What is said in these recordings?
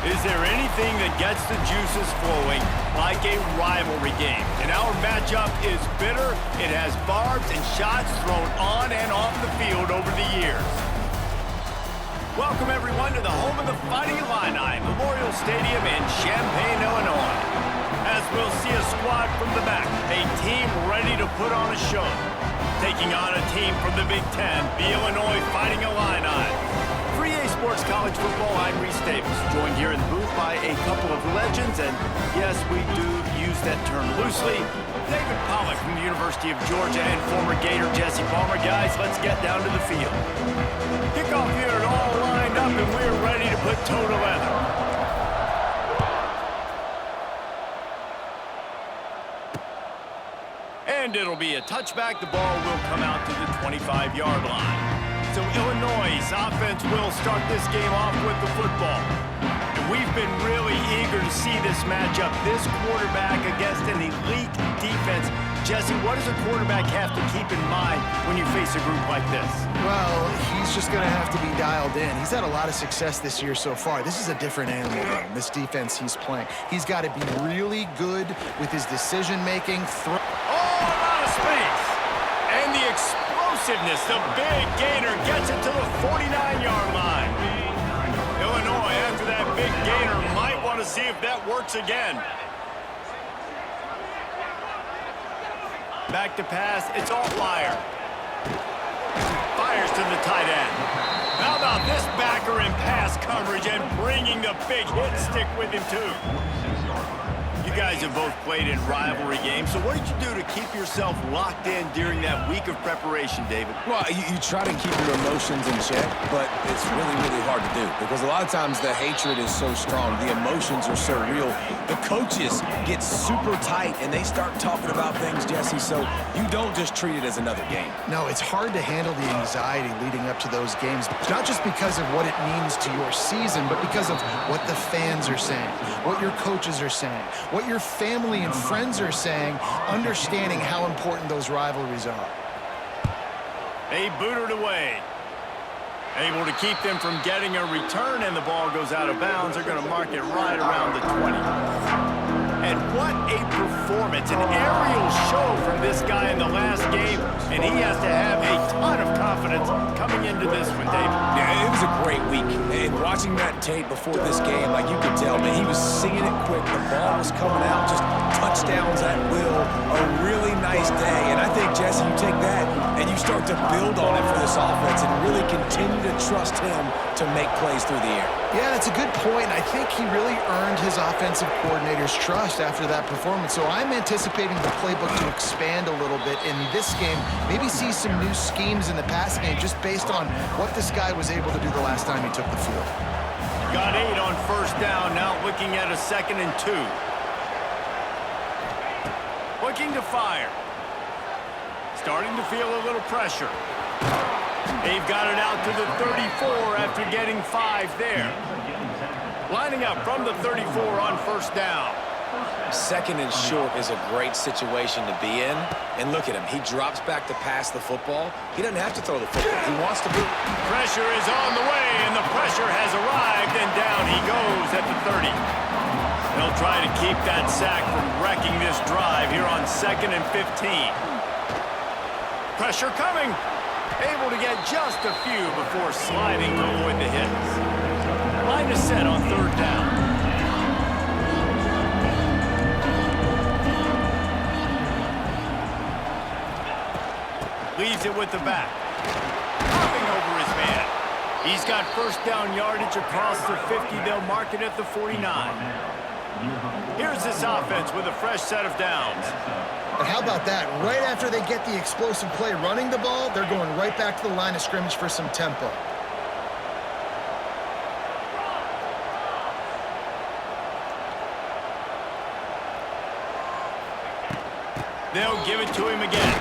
Is there anything that gets the juices flowing like a rivalry game? And our matchup is bitter. It has barbs and shots thrown on and off the field over the years. Welcome, everyone, to the home of the Fighting Illini, Memorial Stadium in Champaign, Illinois. As we'll see a squad from the back, a team ready to put on a show. Taking on a team from the Big Ten, the Illinois Fighting Illini. For EA Sports College Football, I'm Reese Davis, joined here in the booth by a couple of legends, and yes, we do use that term loosely. David Pollack from the University of Georgia and former Gator Jesse Palmer. Guys, let's get down to the field. Kickoff here and all lined up, and we're ready to put toe to leather. And it'll be a touchback. The ball will come out to the 25-yard line. So Illinois' offense will start this game off with the football. And we've been really eager to see this matchup. This quarterback against an elite defense. Jesse, what does a quarterback have to keep in mind when you face a group like this? Well, he's just going to have to be dialed in. He's had a lot of success this year so far. This is a different animal, though, this defense he's playing. He's got to be really good with his decision-making. Oh, a lot of space. And the explosiveness, the big gainer gets it to the 49-yard line. Illinois, after that big gainer, might want to see if that works again. Back to pass, it's all fire. Fires to the tight end. How about this backer in pass coverage and bringing the big hit stick with him, too? You guys have both played in rivalry games, so what did you do to keep yourself locked in during that week of preparation, David? Well, you try to keep your emotions in check, but it's really, really hard to do because a lot of times the hatred is so strong. The emotions are so real. The coaches get super tight, and they start talking about things, Jesse, so you don't just treat it as another game. No, it's hard to handle the anxiety leading up to those games, not just because of what it means to your season, but because of what the fans are saying, what your coaches are saying, what your family and friends are saying, understanding how important those rivalries are. They booted away. Able to keep them from getting a return, and the ball goes out of bounds. They're going to mark it right around the 20. And what a performance, an aerial show from this guy in the last game, and he has to have a ton of confidence coming into this one, David. Yeah, it was a great week, and watching that tape before this game, like you could tell, man, he was singing it quick. The ball was coming out, just touchdowns at will. A really nice day, and I think, Jesse, you take that and you start to build on it for this offense and really continue to trust him to make plays through the air. Yeah, that's a good point. I think he really earned his offensive coordinator's trust after that performance. So I'm anticipating the playbook to expand a little bit in this game. Maybe see some new schemes in the passing game just based on what this guy was able to do the last time he took the field. Got 8 on first down, now looking at a 2nd and 2. Looking to fire. Starting to feel a little pressure. They've got it out to the 34 after getting 5 there. Lining up from the 34 on first down. 2nd and short is a great situation to be in. And look at him. He drops back to pass the football. He doesn't have to throw the football. He wants to boot. Pressure is on the way, and the pressure has arrived, and down he goes at the 30. They'll try to keep that sack from wrecking this drive here on 2nd and 15. Pressure coming. Able to get just a few before sliding to avoid the hits. Line is set on 3rd down. Leaves it with the back. Hopping over his man. He's got first down yardage across the 50. They'll mark it at the 49. Here's this offense with a fresh set of downs. And how about that? Right after they get the explosive play running the ball, they're going right back to the line of scrimmage for some tempo. They'll give it to him again.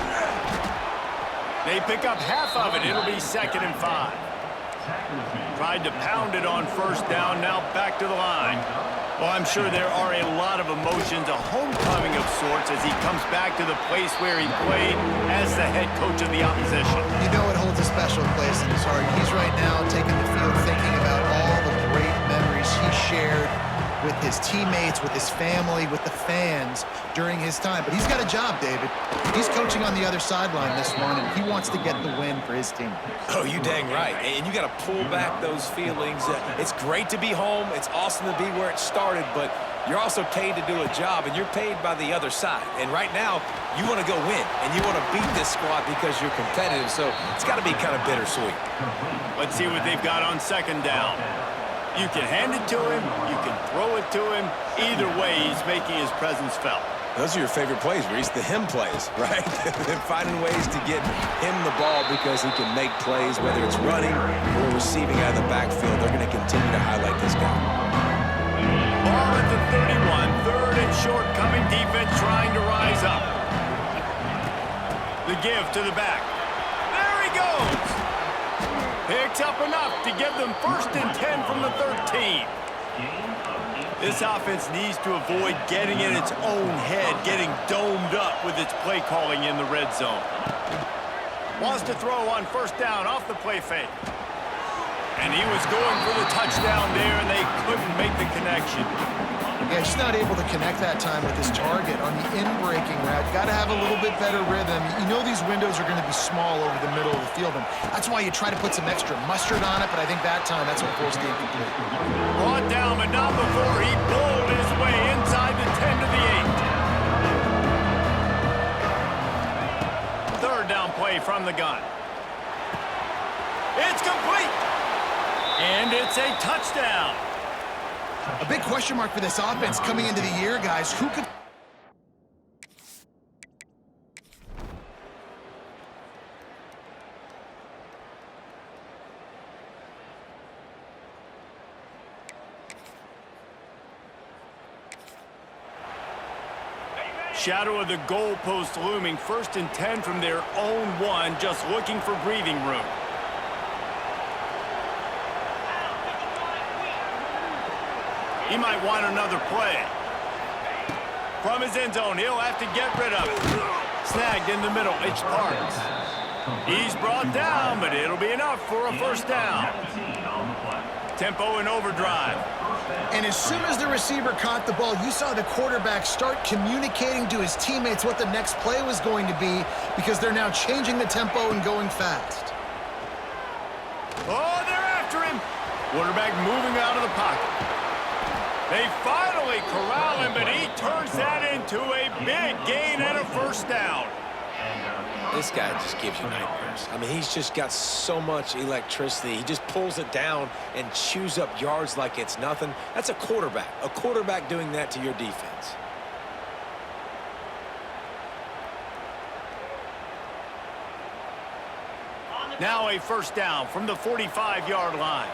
They pick up half of it. It'll be 2nd and 5. Tried to pound it on first down, now back to the line. Well, I'm sure there are a lot of emotions, a homecoming of sorts as he comes back to the place where he played as the head coach of the opposition. You know it holds a special place in his heart. He's right now taking the field thinking about all the great memories he shared his teammates, with his family, with the fans during his time. But he's got a job, David. He's coaching on the other sideline this one, and he wants to get the win for his team. Oh, you dang right. And you got to pull back those feelings. It's great to be home. It's awesome to be where it started, but you're also paid to do a job, and you're paid by the other side. And right now, you want to go win, and you want to beat this squad because you're competitive, so it's got to be kind of bittersweet. Let's see what they've got on second down. You can hand it to him, you can throw it to him. Either way, he's making his presence felt. Those are your favorite plays, Reese, the him plays, right? Finding ways to get him the ball because he can make plays, whether it's running or receiving out of the backfield. They're going to continue to highlight this guy. Ball at the 31, third and short, coming defense trying to rise up. The give to the back. There he goes. Picks up enough to give them 1st and 10 from the 13. This offense needs to avoid getting in its own head, getting domed up with its play calling in the red zone. Wants to throw on 1st down off the play fake. And he was going for the touchdown there, and they couldn't make the connection. Yeah, just not able to connect that time with his target on the in-breaking route. Got to have a little bit better rhythm. You know these windows are going to be small over the middle of the field, and that's why you try to put some extra mustard on it, but I think that time that's what forced the incomplete. Brought down, but not before he bowled his way inside the 10 to the 8. Third down play from the gun. It's complete. And it's a touchdown. A big question mark for this offense coming into the year, guys. Who could... Shadow of the goalpost looming, 1st and 10 from their own 1, just looking for breathing room. He might want another play. From his end zone, he'll have to get rid of it. Snagged in the middle, it's Parks. He's brought down, but it'll be enough for a 1st down. Tempo in overdrive. And as soon as the receiver caught the ball, you saw the quarterback start communicating to his teammates what the next play was going to be because they're now changing the tempo and going fast. Oh, they're after him. Quarterback moving out of the pocket. They finally corral him, but he turns that into a big gain and a 1st down. This guy just gives you nightmares. I mean, he's just got so much electricity. He just pulls it down and chews up yards like it's nothing. That's a quarterback. A quarterback doing that to your defense. Now a 1st down from the 45-yard line.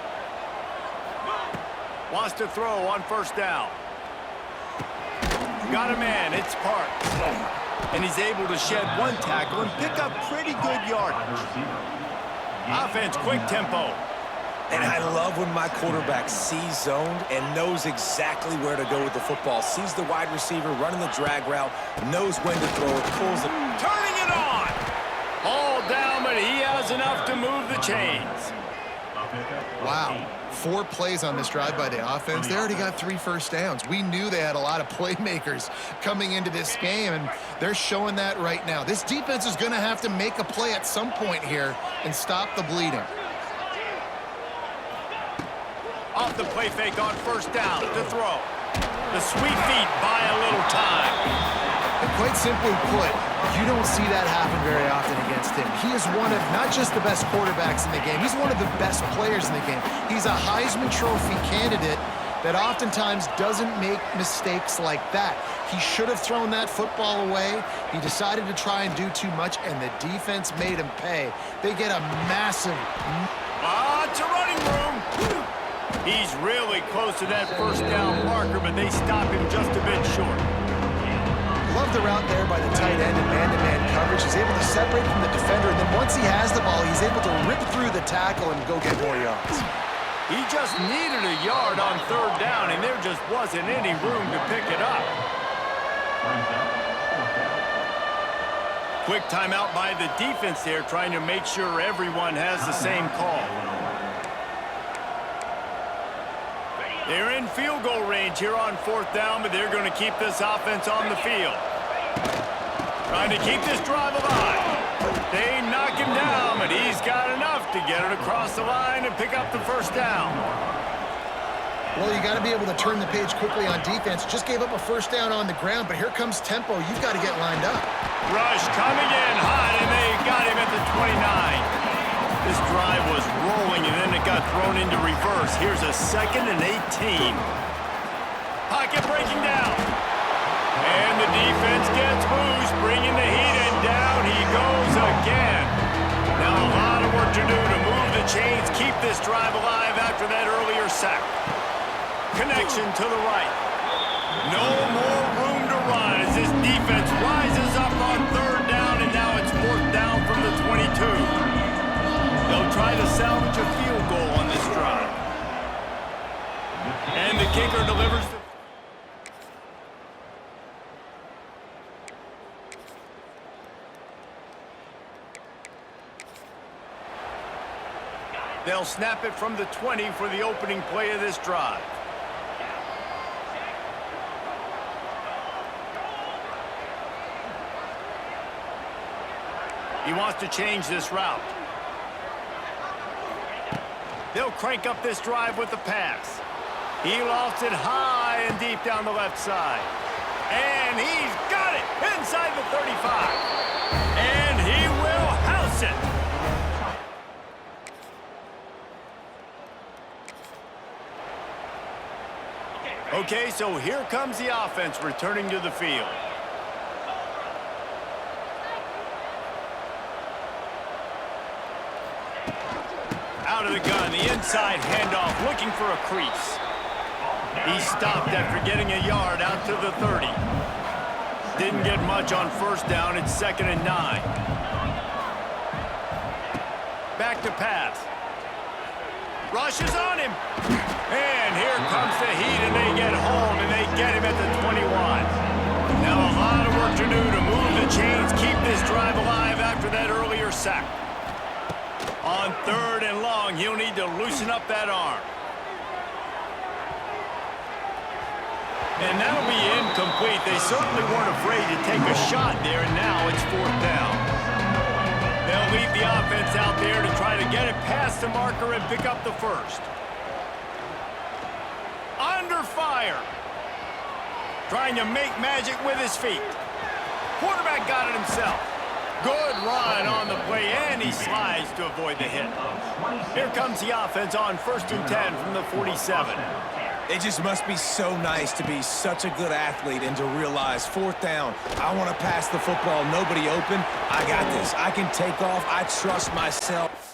Wants to throw on 1st down. Got a man, it's Parks. And he's able to shed 1 tackle and pick up pretty good yardage. Offense, quick tempo. And I love when my quarterback sees zoned and knows exactly where to go with the football. Sees the wide receiver running the drag route, knows when to throw it, pulls it. Turning it on. All down, but he has enough to move the chains. Wow. 4 plays on this drive by the offense. They already got 3 1st downs. We knew they had a lot of playmakers coming into this game, and they're showing that right now. This defense is going to have to make a play at some point here and stop the bleeding. Off the play fake on 1st down to throw. The sweet feet buy a little time. And quite simply put, you don't see that happen very often against him. He is one of not just the best quarterbacks in the game, he's one of the best players in the game. He's a Heisman Trophy candidate that oftentimes doesn't make mistakes like that. He should have thrown that football away. He decided to try and do too much, and the defense made him pay. They get a massive... It's a running room. He's really close to that 1st down marker, but they stop him just a bit short. Love the route there by the tight end and man-to-man coverage. He's able to separate from the defender, and then once he has the ball, he's able to rip through the tackle and go get more yards. He just needed a yard on 3rd down, and there just wasn't any room to pick it up. Quick timeout by the defense there, trying to make sure everyone has the same call. They're in field goal range here on 4th down, but they're going to keep this offense on the field. Trying to keep this drive alive. They knock him down, but he's got enough to get it across the line and pick up the first down. Well, you got to be able to turn the page quickly on defense. Just gave up a first down on the ground, but here comes tempo. You've got to get lined up. Rush coming in hot, and they got him at the 29. This drive was rolling, and then it got thrown into reverse. Here's a 2nd and 18. Pocket breaking down. And the defense gets loose, bringing the heat, and down he goes again. Now a lot of work to do to move the chains, keep this drive alive after that earlier sack. Connection to the right. No more room to run as this defense rises up on 3rd down, and now it's 4th down from the 22. They'll try to salvage a field goal on this drive. And the kicker delivers the... They'll snap it from the 20 for the opening play of this drive. He wants to change this route. They'll crank up this drive with the pass. He lofts it high and deep down the left side. And he's got it inside the 35. And he will house it. Okay, so here comes the offense returning to the field. Out of the gun, the inside handoff, looking for a crease. He stopped after getting a yard out to the 30. Didn't get much on 1st down, it's 2nd and 9. Back to pass. Rush is on him. And here comes the heat, and they get home, and they get him at the 21. Now a lot of work to do to move the chains, keep this drive alive after that earlier sack. On 3rd and long, he'll need to loosen up that arm. And that'll be incomplete. They certainly weren't afraid to take a shot there, and now it's 4th down. They'll leave the offense out there to try to get it past the marker and pick up the first. Under fire. Trying to make magic with his feet. Quarterback got it himself. Good run on the play, and he slides to avoid the hit. Here comes the offense on 1st and 10 from the 47. It just must be so nice to be such a good athlete and to realize 4th down, I want to pass the football, nobody open. I got this. I can take off. I trust myself.